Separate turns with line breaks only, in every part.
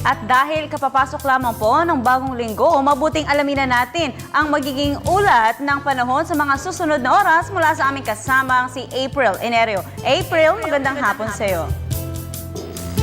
At dahil kapapasok lamang po ng bagong linggo, mabuting alamin na natin ang magiging ulat ng panahon sa mga susunod na oras mula sa aming kasamang si April Enerio. April, magandang hapon sa iyo.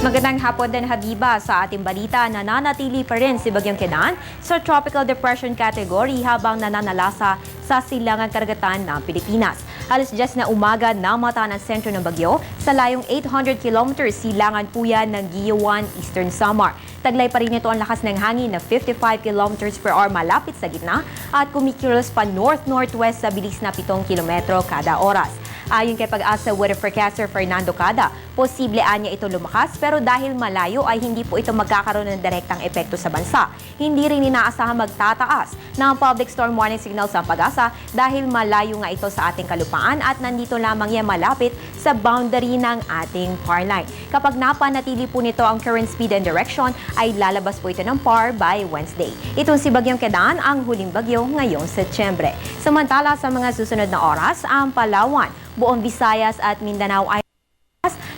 Magandang hapon din, Habiba. Sa ating balita, nananatili pa rin si Bagyong Kenan sa Tropical Depression category habang nananalasa sa silangan karagatan ng Pilipinas. Alas 10 na umaga namata ng sentro ng bagyo sa layong 800 kilometers silangan po yan ng Giowan, Eastern Samar. Taglay pa rin ito ang lakas ng hangin na 55 kilometers per hour malapit sa gitna at kumikilos pa north-northwest sa bilis na 7 kilometro kada oras. Ayon kay Pag-asa weather forecaster Fernando Cada, posible anya ito lumakas pero dahil malayo ay hindi po ito magkakaroon ng direktang epekto sa bansa. Hindi rin inaasahang magtataas ng public storm warning signal sa Pag-asa dahil malayo nga ito sa ating kalupaan at nandito lamang yan malapit sa boundary ng ating PAR line. Kapag napanatili po nito ang current speed and direction ay lalabas po ito ng PAR by Wednesday. Itong si Bagyong Kenan ang huling bagyo ngayong Setyembre. Samantala sa mga susunod na oras, ang Palawan, buong Visayas at Mindanao ay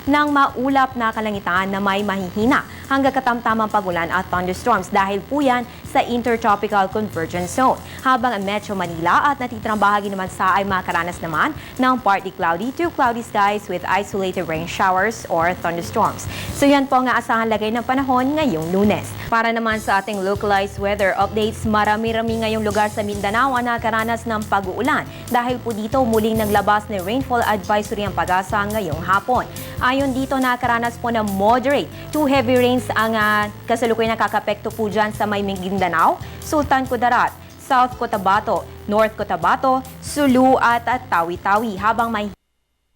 ng maulap na kalangitan na may mahihina hanggang katamtamang pagulan at thunderstorms dahil po yan sa Intertropical Convergence Zone. Habang ang Metro Manila at natitirang bahagi naman sa ay makaranas naman ng partly cloudy to cloudy skies with isolated rain showers or thunderstorms. So yan po ang aasahang lagay ng panahon ngayong Lunes. Para naman sa ating localized weather updates, marami-rami ngayong lugar sa Mindanao ang nakaranas ng pag-uulan dahil po dito muling naglabas ng rainfall advisory ang Pag-asa ngayong hapon. Ayon dito, nakaranas po ng moderate to heavy rains ang kasalukuyang nakakapekto po dyan sa may Mindanao, Sultan Kudarat, South Cotabato, North Cotabato, Sulu at Tawi-Tawi habang may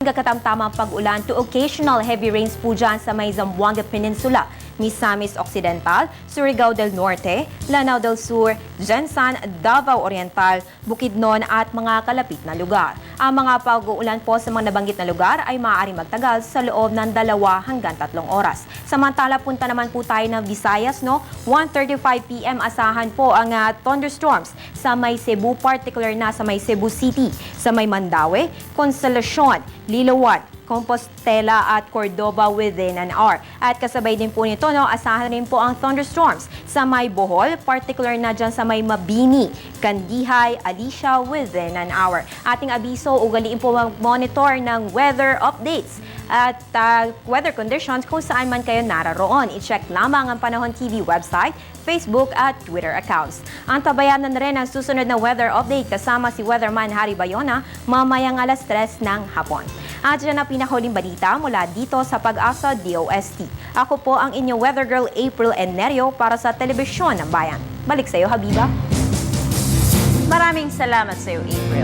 katamtamang pag-ulan to occasional heavy rains po dyan sa may Zamboanga Peninsula, Misamis Occidental, Surigao del Norte, Lanao del Sur, Jensan, Davao Oriental, Bukidnon at mga kalapit na lugar. Ang mga pag-uulan po sa mga nabanggit na lugar ay maaaring magtagal sa loob ng 2 hanggang 3 oras. Samantala, punta naman po tayo ng Visayas, 1:35 p.m. asahan po ang thunderstorms sa may Cebu, particular na sa may Cebu City, sa may Mandaue, Consolacion, Liloan, Compostela at Cordoba within an hour. At kasabay din po nito, asahan rin po ang thunderstorms sa may Bohol, particular na dyan sa may Mabini, Kandihay, Alicia within an hour. Ating abiso, ugaliin po mag-monitor ng weather updates at weather conditions kung saan man kayo naroroon. I-check lamang ang Panahon TV website, Facebook at Twitter accounts. Antabayanan na rin ang susunod na weather update kasama si Weatherman Harry Bayona mamayang alas 3 ng hapon. At dyan ang pinakahuling balita mula dito sa Pag-asa DOST. Ako po ang inyong weather girl April Enerio para sa Telebisyon ng Bayan. Balik sa iyo, Habiba.
Maraming salamat sa iyo, April.